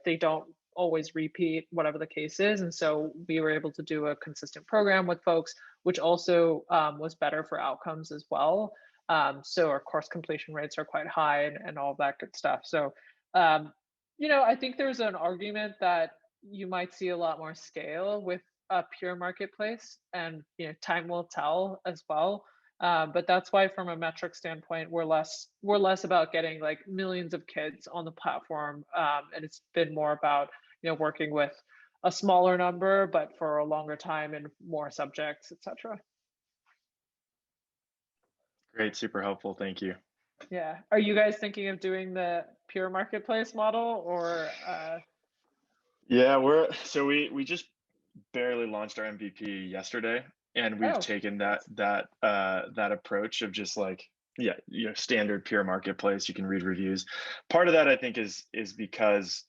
they don't always repeat, whatever the case is. And so we were able to do a consistent program with folks, which also was better for outcomes as well. So our course completion rates are quite high and all that good stuff. So, I think there's an argument that you might see a lot more scale with a pure marketplace, and time will tell as well. But that's why, from a metric standpoint, we're less about getting like millions of kids on the platform, and it's been more about working with a smaller number, but for a longer time and more subjects, etc. Great, super helpful. Thank you. Yeah. Are you guys thinking of doing the pure marketplace model or? Yeah, we just barely launched our MVP yesterday, and we've Oh, taken that approach of just like, yeah, standard pure marketplace. You can read reviews. Part of that, I think, is because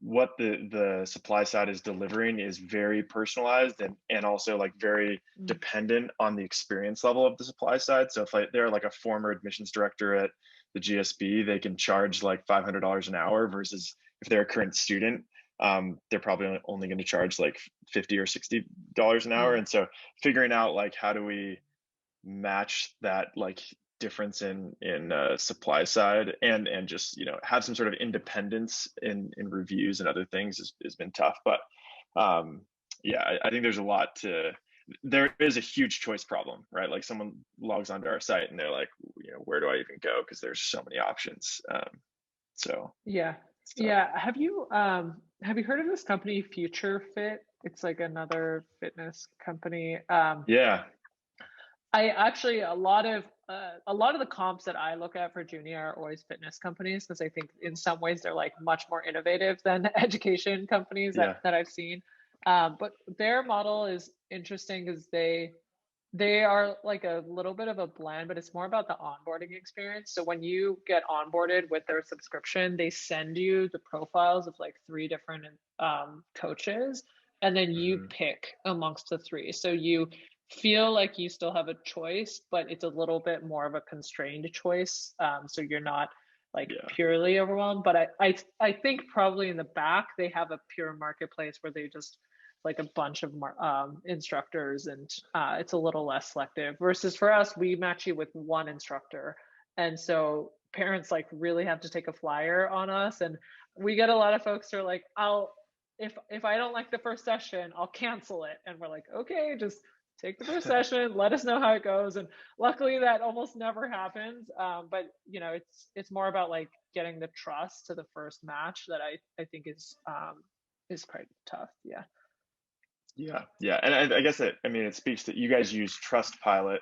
what the supply side is delivering is very personalized and also like very dependent on the experience level of the supply side. So if they're like a former admissions director at the GSB, they can charge like $500 an hour, versus if they're a current student, they're probably only going to charge like $50 or $60 an hour. And so figuring out like, how do we match that like difference in supply side and just have some sort of independence in reviews and other things has been tough. But yeah, I think there is a huge choice problem, right? Like someone logs onto our site and they're like, where do I even go, because there's so many options. So yeah. Have you heard of this company Future Fit? It's like another fitness company. Yeah. I actually, a lot of the comps that I look at for Junie are always fitness companies, because I think in some ways they're like much more innovative than education companies that I've seen. But their model is interesting because they are like a little bit of a blend, but it's more about the onboarding experience. So when you get onboarded with their subscription, they send you the profiles of like 3 different coaches, and then you pick amongst the 3. So you feel like you still have a choice, but it's a little bit more of a constrained choice. So you're not like purely overwhelmed. But I think probably in the back they have a pure marketplace where they just like a bunch of instructors, and it's a little less selective. Versus for us, we match you with 1 instructor, and so parents like really have to take a flyer on us, and we get a lot of folks who are like, if I don't like the first session, I'll cancel it, and we're like, okay, just take the first session, let us know how it goes. And luckily that almost never happens. But it's more about like getting the trust to the first match that I think is quite tough. Yeah. And I guess it speaks to, you guys use Trustpilot,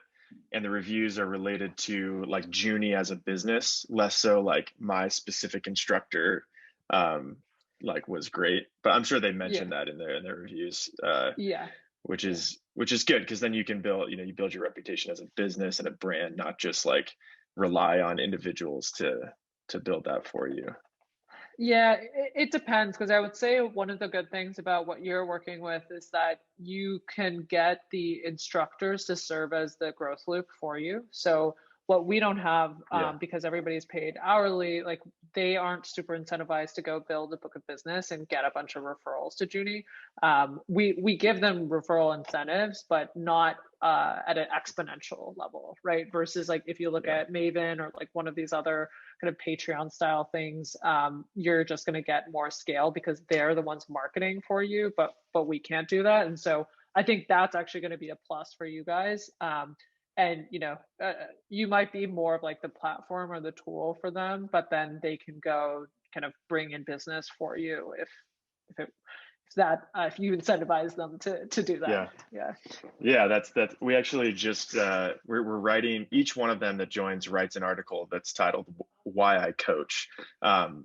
and the reviews are related to like Junie as a business, less so like my specific instructor like was great, but I'm sure they mentioned that in their reviews. Which is good, because then you can build your reputation as a business and a brand, not just like rely on individuals to build that for you. Yeah, it depends, because I would say one of the good things about what you're working with is that you can get the instructors to serve as the growth loop for you. So what we don't have, because everybody's paid hourly, like they aren't super incentivized to go build a book of business and get a bunch of referrals to Junie. We give them referral incentives, but not at an exponential level, right? Versus like if you look at Maven or like one of these other kind of Patreon style things, you're just going to get more scale because they're the ones marketing for you, but we can't do that. And so I think that's actually going to be a plus for you guys. And you might be more of like the platform or the tool for them, but then they can go kind of bring in business for you if you incentivize them to do that. Yeah, that's we actually just we're writing, each one of them that joins writes an article that's titled "Why I Coach."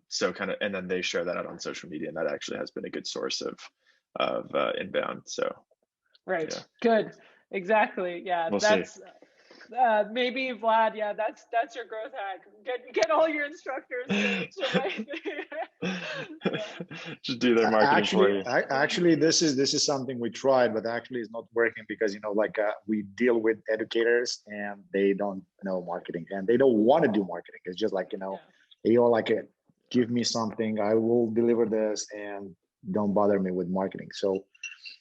So kind of, and then they share that out on social media, and that actually has been a good source of inbound. So good. Exactly. Yeah, we'll that's see. Maybe Vlad. Yeah, that's your growth hack. Get all your instructors just do their marketing for you. Actually, this is something we tried, but actually it's not working because we deal with educators and they don't know marketing and they don't want to do marketing. It's just like you're like, give me something, I will deliver this, and don't bother me with marketing. So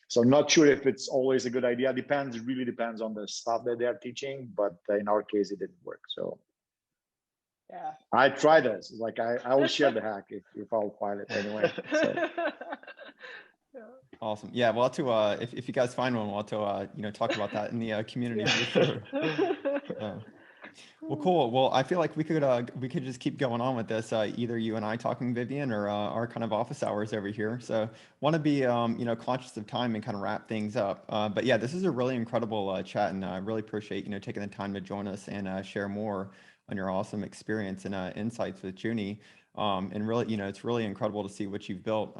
So I'm not sure if it's always a good idea. It really depends on the stuff that they're teaching, but in our case, it didn't work. So Yeah. I tried this. Like I will share the hack if I'll file it anyway. So. Awesome. Yeah, we'll have to, if you guys find one, we'll have to, talk about that in the community for sure. Well, cool. Well, I feel like we could just keep going on with this, either you and I talking, Vivian, or our kind of office hours over here. So want to be, conscious of time and kind of wrap things up. But yeah, this is a really incredible chat, and I really appreciate, taking the time to join us and share more on your awesome experience and insights with Junie. And really, it's really incredible to see what you've built.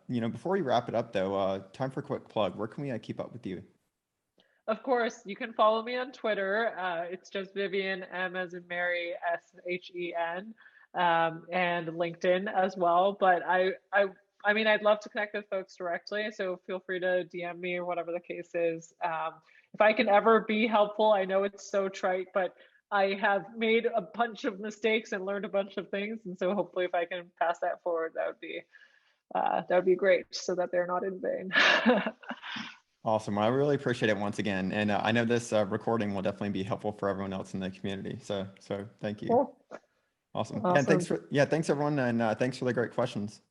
Before we wrap it up though, time for a quick plug. Where can we keep up with you? Of course, you can follow me on Twitter. It's just Vivian, M as in Mary, SHEN, and LinkedIn as well. But I mean, I'd love to connect with folks directly. So feel free to DM me or whatever the case is. If I can ever be helpful, I know it's so trite, but I have made a bunch of mistakes and learned a bunch of things. And so hopefully if I can pass that forward, that would be great so that they're not in vain. Awesome. Well, I really appreciate it once again. And I know this recording will definitely be helpful for everyone else in the community. So thank you. Cool. Awesome. Awesome. And thanks everyone. And thanks for the great questions.